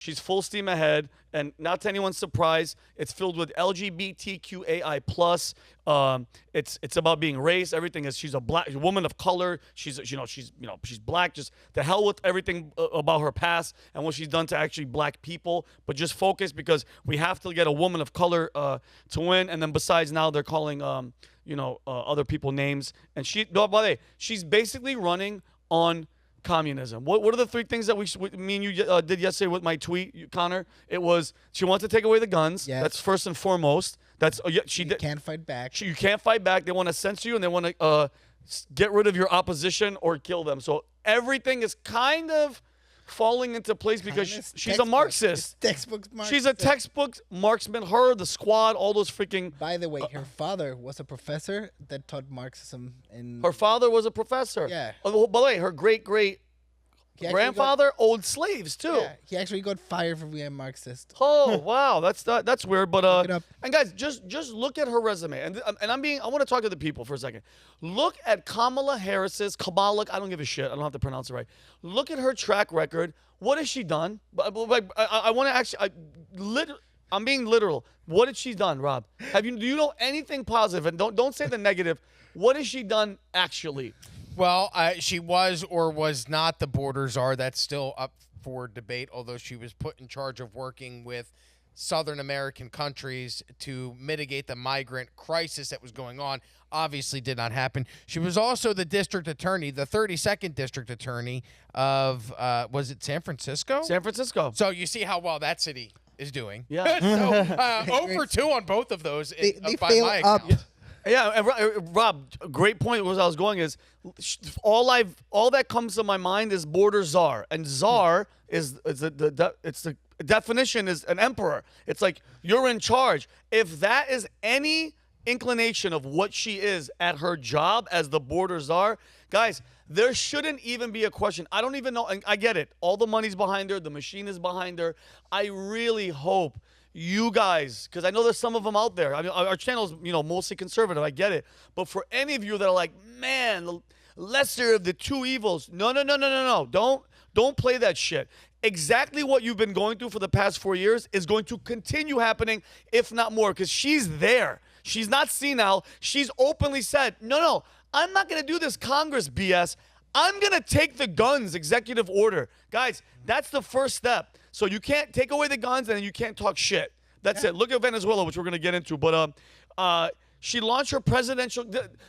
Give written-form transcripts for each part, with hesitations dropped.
She's full steam ahead, and not to anyone's surprise, it's filled with LGBTQAI plus. It's about being race. Everything is. She's a black woman of color. She's black. Just the hell with everything about her past and what she's done to actually black people. But just focus because we have to get a woman of color to win. And then besides, now they're calling other people names. And by the way, she's basically running on communism. What are the three things that me and you did yesterday with my tweet, Connor? It was she wants to take away the guns. Yes. That's first and foremost. That's she can't fight back. You can't fight back. They want to censor you and they want to get rid of your opposition or kill them. So everything is kind of falling into place because she's a Marxist. Textbook Marxist. She's a textbook marksman. Her, the squad, all those freaking. By the way, her father was a professor that taught Marxism in. Her father was a professor. Yeah. Oh, by the way, her great grandfather owned slaves too. Yeah, he actually got fired for being a Marxist. Oh wow, that's weird. But and guys, just look at her resume. And I want to talk to the people for a second. Look at Kamala Harris's Kamala. I don't give a shit. I don't have to pronounce it right. Look at her track record. What has she done? I want to actually. I'm being literal. What has she done, Rob? Do you know anything positive? And don't say the negative. What has she done actually? Well, she was or was not the border czar. That's still up for debate, although she was put in charge of working with Southern American countries to mitigate the migrant crisis that was going on. Obviously did not happen. She was also the district attorney, the 32nd district attorney of, was it San Francisco? San Francisco. So you see how well that city is doing. Yeah. So over 2 on both of those they by fail my up. account. Yeah, and Rob, great point. Where I was going is all that comes to my mind is border czar, and czar is the definition is an emperor. It's like you're in charge. If that is any inclination of what she is at her job as the border czar, guys, there shouldn't even be a question. I don't even know. And I get it. All the money's behind her. The machine is behind her. I really hope you guys, because I know there's some of them out there. I mean, our channel's mostly conservative. I get it. But for any of you that are like, man, the lesser of the two evils. No. Don't play that shit. Exactly what you've been going through for the past 4 years is going to continue happening, if not more, because she's there. She's not senile. She's openly said, no, I'm not going to do this Congress BS. I'm going to take the guns, executive order. Guys, that's the first step. So you can't take away the guns and you can't talk shit. That's it. Look at Venezuela, which we're going to get into. But she launched her presidential.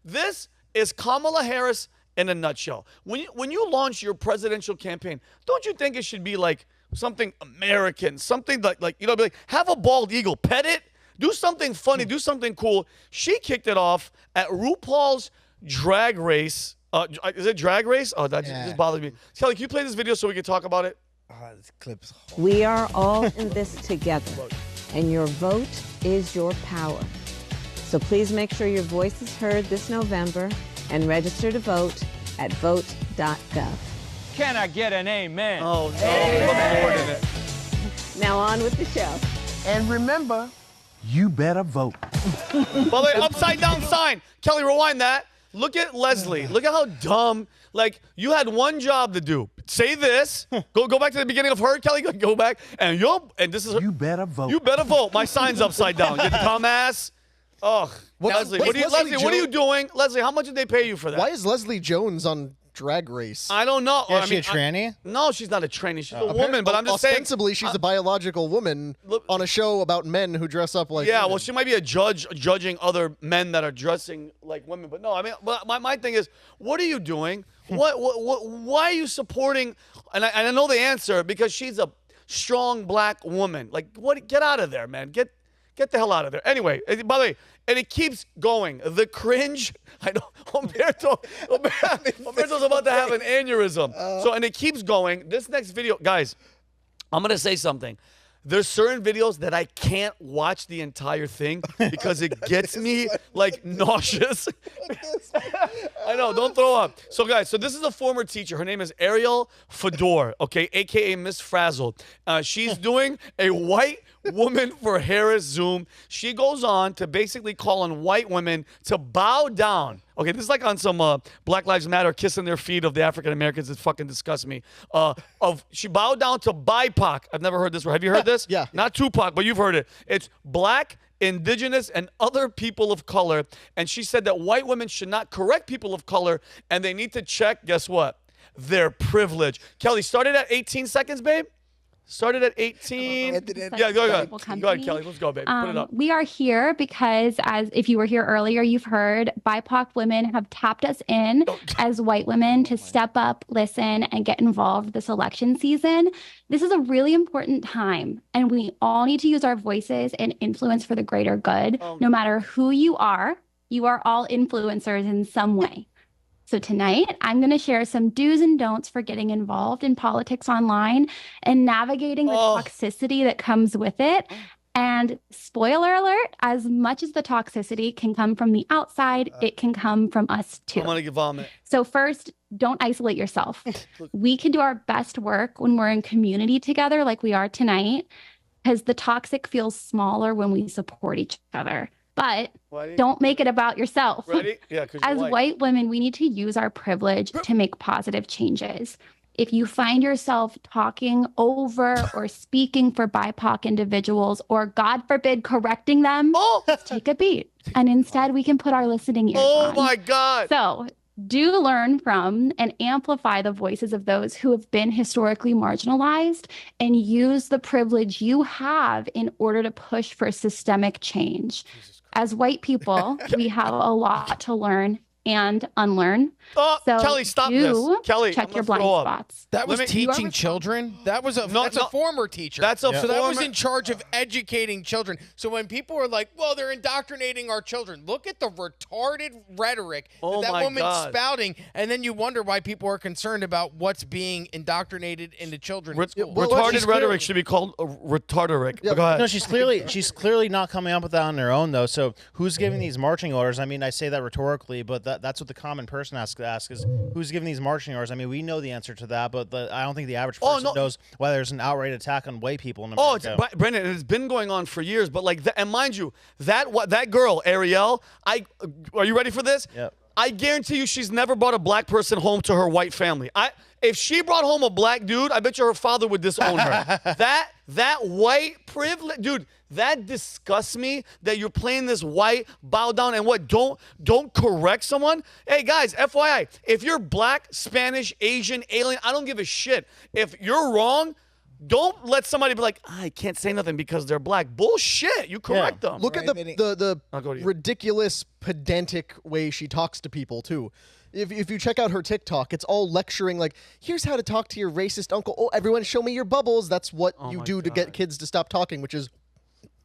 This is Kamala Harris in a nutshell. When you launch your presidential campaign, don't you think it should be like something American, something like be like, have a bald eagle, pet it, do something funny, do something cool. She kicked it off at RuPaul's Drag Race. Is it Drag Race? Oh, that just bothered me. Kelly, can you play this video so we can talk about it? This clip's horrible. We are all in this together, and your vote is your power. So please make sure your voice is heard this November and register to vote at vote.gov. Can I get an amen? Oh, no. Put more in it. Now on with the show. And remember, you better vote. By the way, upside down sign. Kelly, rewind that. Look at Leslie. Look at how dumb. Like, you had one job to do. Say this. Go back to the beginning of her, Kelly. Go back. And this is her. You better vote. You better vote. My sign's upside down. You dumbass. Ugh. Leslie, what are you doing? Leslie, how much did they pay you for that? Why is Leslie Jones on Drag Race? I don't know. Is she a tranny? No, she's not a tranny. She's a woman, but I'm just saying. Ostensibly, she's a biological woman on a show about men who dress up like women. Well, she might be a judge judging other men that are dressing like women. But no, I mean, my thing is, what are you doing? Why are you supporting? And I know the answer, because she's a strong black woman. Like, what? Get out of there, man. Get the hell out of there. Anyway, by the way, and it keeps going. The cringe. I know Humberto's about to have an aneurysm. And it keeps going. This next video, guys, I'm gonna say something. There's certain videos that I can't watch the entire thing because it gets me like nauseous. I know, don't throw up. So guys, this is a former teacher. Her name is Ariel Fedor, okay, AKA Miss Frazzled. She's doing a white woman for Harris Zoom. She goes on to basically call on white women to bow down. Okay, this is like on some Black Lives Matter kissing their feet of the African Americans. It fucking disgusts me. She bowed down to BIPOC. I've never heard this word. Have you heard this? Yeah. Not Tupac, but you've heard it. It's Black, Indigenous, and other people of color. And she said that white women should not correct people of color, and they need to check, guess what? Their privilege. Kelly, started at 18 seconds, babe? Started at 18. Yeah, go ahead. Go ahead, Kelly. Let's go, babe. Put it up. We are here because, as if you were here earlier, you've heard BIPOC women have tapped us in as white women to step up, listen, and get involved this election season. This is a really important time, and we all need to use our voices and influence for the greater good. No matter who you are all influencers in some way. So tonight, I'm going to share some do's and don'ts for getting involved in politics online and navigating the toxicity that comes with it. And spoiler alert, as much as the toxicity can come from the outside, it can come from us too. I'm going to vomit. So first, don't isolate yourself. We can do our best work when we're in community together like we are tonight, because the toxic feels smaller when we support each other. But don't make it about yourself. Ready? Yeah, as white women, we need to use our privilege to make positive changes. If you find yourself talking over or speaking for BIPOC individuals, or God forbid, correcting them, take a beat. And instead, we can put our listening ears on. Oh my God. So do learn from and amplify the voices of those who have been historically marginalized, and use the privilege you have in order to push for systemic change. As white people, we have a lot to learn and unlearn. So Kelly, stop this. Kelly, check your blind spots. That was teaching children. That's a former teacher. So that was in charge of educating children. So when people are like, well, they're indoctrinating our children, look at the retarded rhetoric that woman's spouting, and then you wonder why people are concerned about what's being indoctrinated into children. Retarded rhetoric should be called retarderic. Yeah, go ahead. No, she's clearly not coming up with that on her own, though. So who's giving these marching orders? I mean, I say that rhetorically, but that's what the common person has to ask is who's giving these marching orders. I mean, we know the answer to that, but I don't think the average person knows why there's an outright attack on white people in America. Brendan, it's been going on for years, but and mind you, that girl, Ariel, are you ready for this? Yep. I guarantee you she's never brought a black person home to her white family. If she brought home a black dude, I bet you her father would disown her. That white privilege, dude, that disgusts me that you're playing this white bow down and don't correct someone. Hey guys, FYI, if you're black, Spanish, Asian, alien, I don't give a shit. If you're wrong, don't let somebody be like, I can't say nothing because they're black. Bullshit. You correct them. Look at the ridiculous, pedantic way she talks to people, too. If you check out her TikTok, it's all lecturing like, here's how to talk to your racist uncle. Oh, everyone show me your bubbles. That's what you do to get kids to stop talking, which is,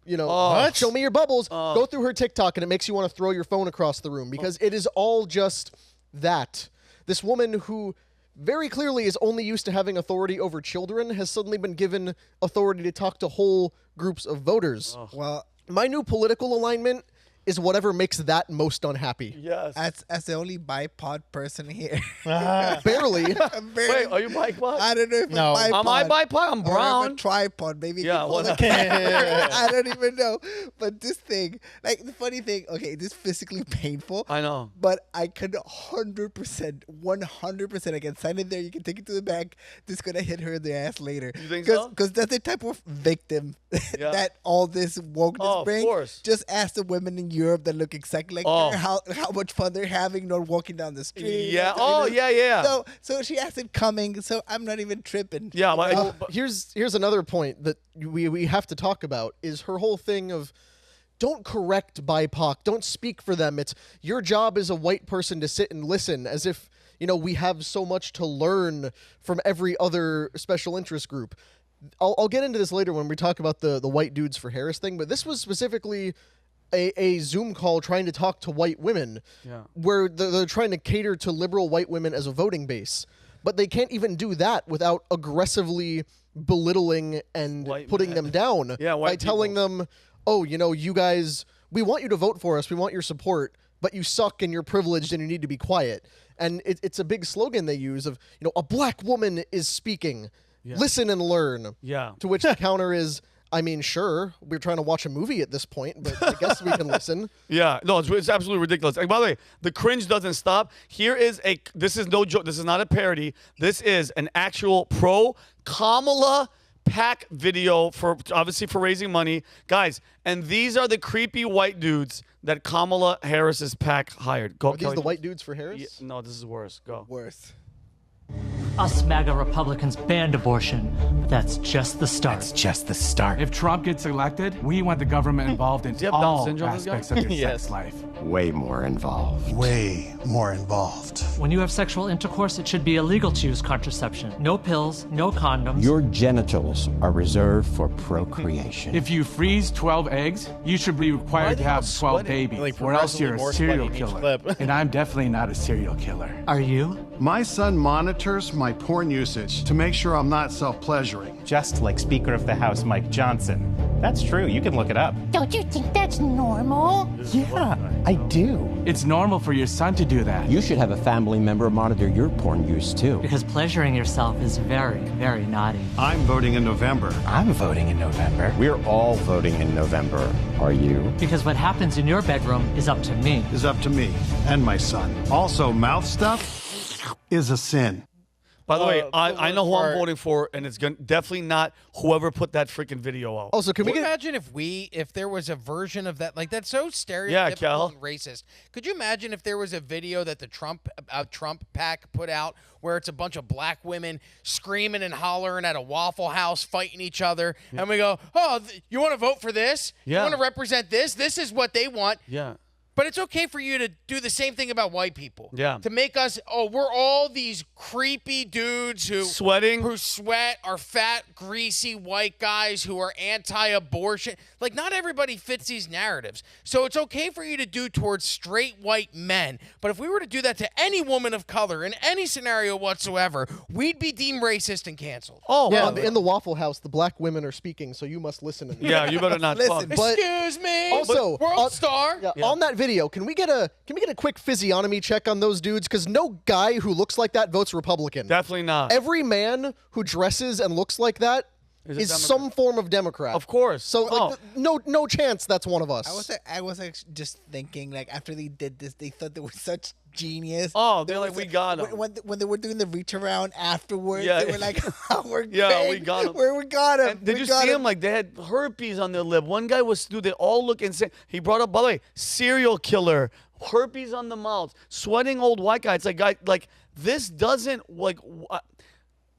show me your bubbles. Go through her TikTok, and it makes you want to throw your phone across the room because it is all just that. This woman who very clearly is only used to having authority over children has suddenly been given authority to talk to whole groups of voters. Well, my new political alignment is whatever makes that most unhappy. Yes. As the only bipod person here. Barely. Wait, are you bipod? I don't know if I'm bipod. Am I bipod? I'm brown. Or I'm a tripod. Maybe. Yeah. I don't even know. But this thing, like the funny thing, okay, this is physically painful. I know. But I could 100%, I can sign it there. You can take it to the bank. This is going to hit her in the ass later. You think so? Because that's the type of victim that all this wokeness brings. Of course. Just ask the women in Europe that look exactly like her, how much fun they're having not walking down the street. Yeah. Yeah. So she has it coming. So I'm not even tripping. Yeah. But here's another point that we have to talk about is her whole thing of don't correct BIPOC. Don't speak for them. It's your job as a white person to sit and listen, as if we have so much to learn from every other special interest group. I'll get into this later when we talk about the white dudes for Harris thing, but this was specifically a Zoom call trying to talk to white women, where they're trying to cater to liberal white women as a voting base. But they can't even do that without aggressively belittling and putting them down by telling them, oh, you guys, we want you to vote for us. We want your support, but you suck and you're privileged and you need to be quiet. And it's a big slogan they use of, a black woman is speaking. Listen and learn. Yeah. To which the counter is, I mean, sure, we're trying to watch a movie at this point, but I guess we can listen. Yeah, no, it's absolutely ridiculous. And by the way, the cringe doesn't stop. This is no joke. This is not a parody. This is an actual pro Kamala PAC video obviously for raising money, guys. And these are the creepy white dudes that Kamala Harris's PAC hired. Go, Are these Kelly. the white dudes for Harris? Yeah, no, this is worse. Go. Worse. Us MAGA Republicans banned abortion, but that's just the start. That's just the start. If Trump gets elected, we want the government involved in Does he have Down all syndrome, this guy? aspects of your Yes. sex life. Way more involved. Way more involved. When you have sexual intercourse, it should be illegal to use contraception. No pills, no condoms. Your genitals are reserved for procreation. If you freeze 12 eggs, you should be required to have 12 babies, Like or else you're a progressively more serial sweaty in each killer. clip. And I'm definitely not a serial killer. Are you? My son monitors my porn usage to make sure I'm not self-pleasuring. Just like Speaker of the House Mike Johnson. That's true. You can look it up. Don't you think that's normal? Yeah, I do. It's normal for your son to do that. You should have a family member monitor your porn use too. Because pleasuring yourself is very, very naughty. I'm voting in November. I'm voting in November. We're all voting in November. Are you? Because what happens in your bedroom is up to me. Is up to me and my son. Also, mouth stuff is a sin. By the way, for I the know who I'm most part- voting for, and it's definitely not whoever put that freaking video out. Also, can we get imagine if there was a version of that, like that's so stereotypical Yeah, Cal. and racist. Could you imagine if there was a video that the Trump PAC put out where it's a bunch of black women screaming and hollering at a Waffle House, fighting each other, and we go, "Oh, you want to vote for this? Yeah. You want to represent this? This is what they want." Yeah. But it's okay for you to do the same thing about white people. Yeah. To make us, we're all these creepy dudes who sweat, are fat, greasy white guys who are anti-abortion. Like, not everybody fits these narratives. So it's okay for you to do towards straight white men. But if we were to do that to any woman of color in any scenario whatsoever, we'd be deemed racist and canceled. Oh, yeah, well, in the Waffle House, the black women are speaking, so you must listen. To yeah, you better not Listen, fuck. But Excuse me. also, World Star. Yeah, on that video, can we get a quick physiognomy check on those dudes? Because no guy who looks like that votes Republican. Definitely not. Every man who dresses and looks like that Is a is Democrat. some form of Democrat. Of course. So like, no chance that's one of us. I was like, just thinking, like, after they did this, they thought they were such genius. Oh, they're There like, was we got 'em. When they were doing the reach around afterwards, Yeah. they were like, oh, we're Yeah, we great. got 'em. We got him. And did you see him? Like, they had herpes on their lip. One guy was, dude, they all look insane. He brought up, by the way, serial killer, herpes on the mouth, sweating old white guy. It's like, guy, like, this doesn't, like,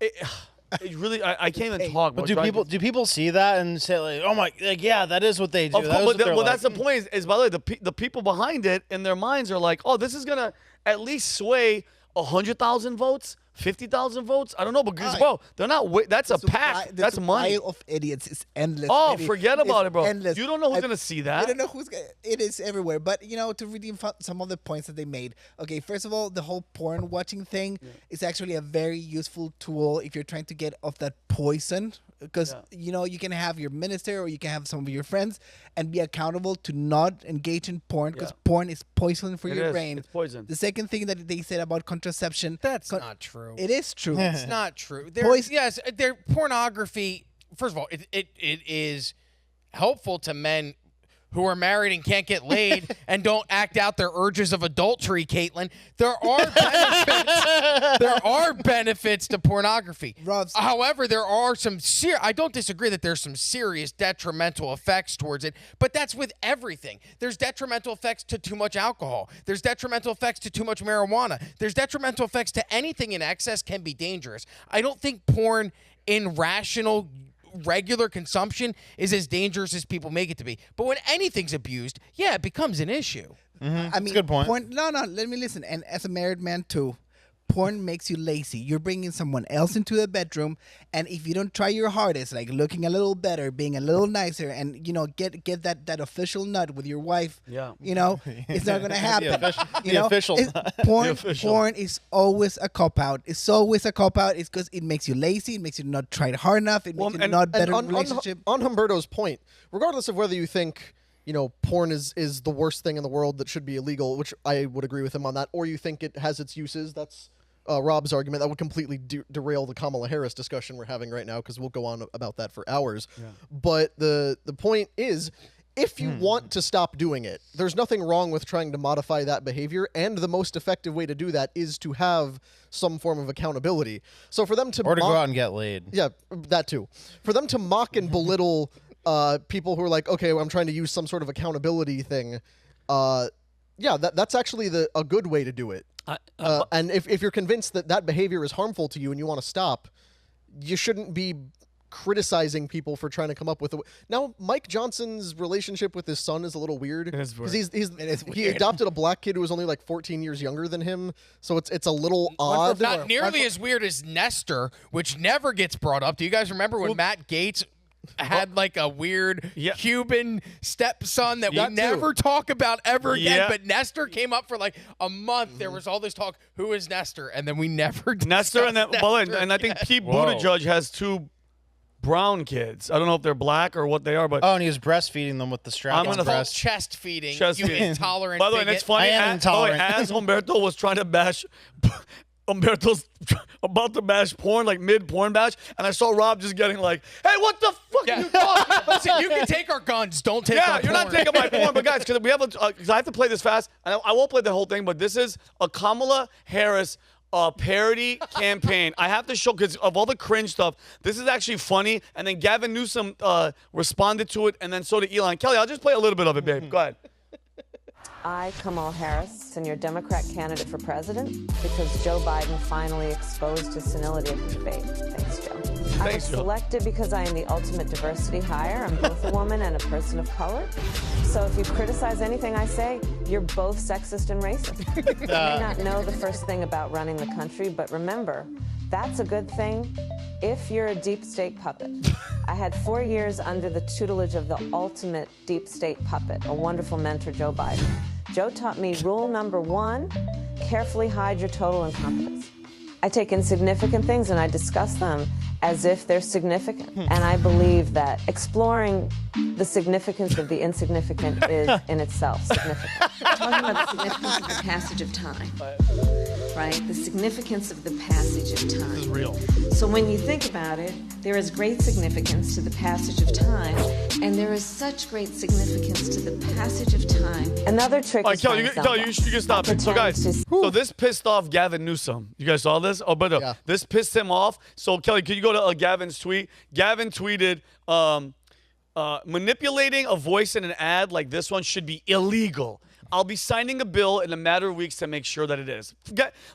it really, I can't even talk. But bro. do people see that and say like, oh my, like yeah, that is what they do. Of That is course, what they're well, like. that's the point. Is by the way, the people behind it in their minds are like, oh, this is gonna at least sway 100,000 votes, 50,000 votes. I don't know, because bro, they're not. That's a pack. That's money. Of idiots. It's endless. Oh, It forget is about it, bro. Endless. You don't know who's gonna see that. You don't know who's. It is everywhere. But you know, to redeem some of the points that they made. Okay, first of all, the whole porn watching thing is actually a very useful tool if you're trying to get off that poison. Because you know, you can have your minister or you can have some of your friends and be accountable to not engage in porn because porn is poison for your brain. It's poison. The second thing that they said about contraception. That's not true. It is true. It's not true. Yes, their pornography. First of all, it is helpful to men who are married and can't get laid and don't act out their urges of adultery, Caitlin. There are benefits. There are benefits to pornography. However, there are some I don't disagree that there's some serious detrimental effects towards it, but that's with everything. There's detrimental effects to too much alcohol. There's detrimental effects to too much marijuana. There's detrimental effects to anything in excess can be dangerous. I don't think porn in rational regular consumption is as dangerous as people make it to be. But when anything's abused, it becomes an issue. I mean, That's a good point. Porn, no, let me listen. And as a married man too, porn makes you lazy. You're bringing someone else into the bedroom, and if you don't try your hardest, like looking a little better, being a little nicer, and you know, get that official nut with your wife, you know, it's not gonna happen. Porn is always a cop out. It's always a cop out. It's because it makes you lazy. It makes you not try hard enough. It makes you not better in relationship. On Humberto's point, regardless of whether you think, you know, porn is the worst thing in the world that should be illegal, which I would agree with him on that, or you think it has its uses, that's Rob's argument, that would completely derail the Kamala Harris discussion we're having right now, because we'll go on about that for hours. Yeah. But the point is, if you want to stop doing it, there's nothing wrong with trying to modify that behavior, and the most effective way to do that is to have some form of accountability. So for them to or to go out and get laid. Yeah, that too. For them to mock and belittle people who are like, okay, well, I'm trying to use some sort of accountability thing, that's actually a good way to do it. And if you're convinced that behavior is harmful to you and you want to stop, you shouldn't be criticizing people for trying to come up with Now, Mike Johnson's relationship with his son is a little weird. It is weird. He adopted a black kid who was only like 14 years younger than him, so it's a little odd. Not nearly as weird as Nestor, which never gets brought up. Do you guys remember when Matt Gaetz had like a weird Cuban stepson that we never talk about ever again? But Nestor came up for like a month. There was all this talk, who is Nestor? And then we never Nestor, and I think Pete Buttigieg has 2 brown kids. I don't know if they're black or what they are, but and he was breastfeeding them with the strap on breast. Chest feeding. You intolerant. By the way, it's funny. As Humberto was trying to bash. Umberto's about to bash porn, like mid-porn bash, and I saw Rob just getting like, hey, what the fuck are you talking about? Listen, you can take our guns, don't take our porn. Yeah, you're not taking my porn, but guys, because I have to play this fast, and I won't play the whole thing, but this is a Kamala Harris parody campaign. I have to show, because of all the cringe stuff, this is actually funny, and then Gavin Newsom responded to it, and then so did Elon. Kelly, I'll just play a little bit of it, babe. Go ahead. I, Kamala Harris, am your Democrat candidate for president because Joe Biden finally exposed his senility of debate. Thanks, Joe. I was selected because I am the ultimate diversity hire. I'm both a woman and a person of color. So if you criticize anything I say, you're both sexist and racist. You may not know the first thing about running the country, but remember, that's a good thing if you're a deep state puppet. I had 4 years under the tutelage of the ultimate deep state puppet, a wonderful mentor, Joe Biden. Joe taught me rule number 1, carefully hide your total incompetence. I take insignificant things and I discuss them as if they're significant. And I believe that exploring the significance of the insignificant is in itself significant. Talking about the significance of the passage of time, right? The significance of the passage of time. This is real. So when you think about it, there is great significance to the passage of time, and there is such great significance to the passage of time. Another trick is Kelly, you can stop it. So guys, so this pissed off Gavin Newsom. You guys saw this? Oh, but this pissed him off. So Kelly, could you go to Gavin's tweet? Gavin tweeted, manipulating a voice in an ad like this one should be illegal. I'll be signing a bill in a matter of weeks to make sure that it is.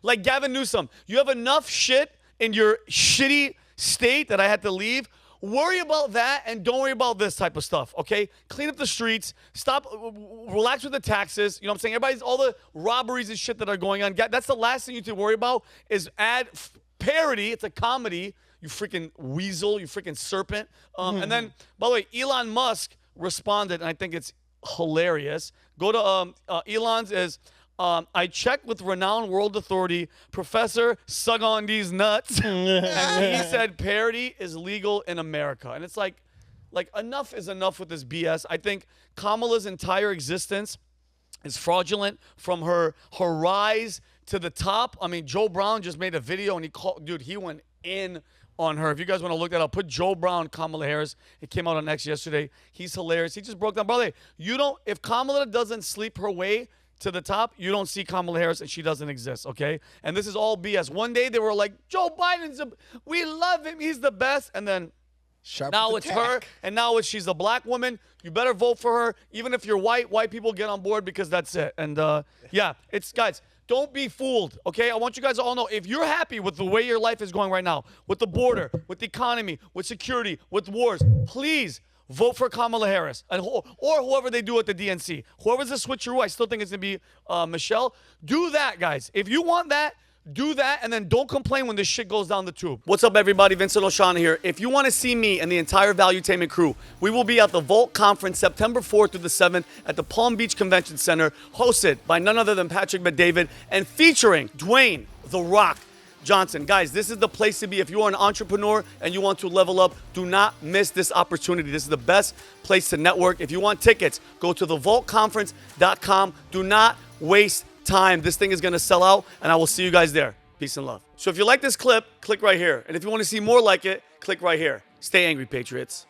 Like Gavin Newsom, you have enough shit in your shitty state that I had to leave. Worry about that and don't worry about this type of stuff, okay? Clean up the streets. Stop. Relax with the taxes. You know what I'm saying? all the robberies and shit that are going on. That's the last thing you need to worry about is ad parody. It's a comedy. You freaking weasel. You freaking serpent. And then, by the way, Elon Musk responded, and I think it's hilarious. Go to Elon's is, I checked with renowned world authority, Professor Sug on These Nuts, and he said parody is legal in America. And it's like enough is enough with this BS. I think Kamala's entire existence is fraudulent from her rise to the top. I mean, Joe Brown just made a video and he went in on her. If you guys want to look that up, put Joe Brown, Kamala Harris. It came out on X yesterday. He's hilarious. He just broke down. Brother, if Kamala doesn't sleep her way to the top, you don't see Kamala Harris and she doesn't exist, okay? And this is all BS. One day they were like, Joe Biden's, we love him. He's the best. And then now it's her, and now she's a black woman. You better vote for her. Even if you're white people get on board because that's it. And guys, don't be fooled, okay? I want you guys to all know, if you're happy with the way your life is going right now, with the border, with the economy, with security, with wars, please vote for Kamala Harris or whoever they do at the DNC. Whoever's the switcheroo, I still think it's going to be Michelle. Do that, guys. If you want that, do that, and then don't complain when this shit goes down the tube. What's up, everybody? Vincent O'Shaughnessy here. If you want to see me and the entire Valuetainment crew, we will be at the Volt Conference September 4th through the 7th at the Palm Beach Convention Center, hosted by none other than Patrick Bet-David and featuring Dwayne The Rock Johnson. Guys, this is the place to be. If you are an entrepreneur and you want to level up, do not miss this opportunity. This is the best place to network. If you want tickets, go to thevoltconference.com. Do not waste time. This thing is going to sell out, and I will see you guys there. Peace and love. So if you like this clip, click right here. And if you want to see more like it, click right here. Stay angry, Patriots.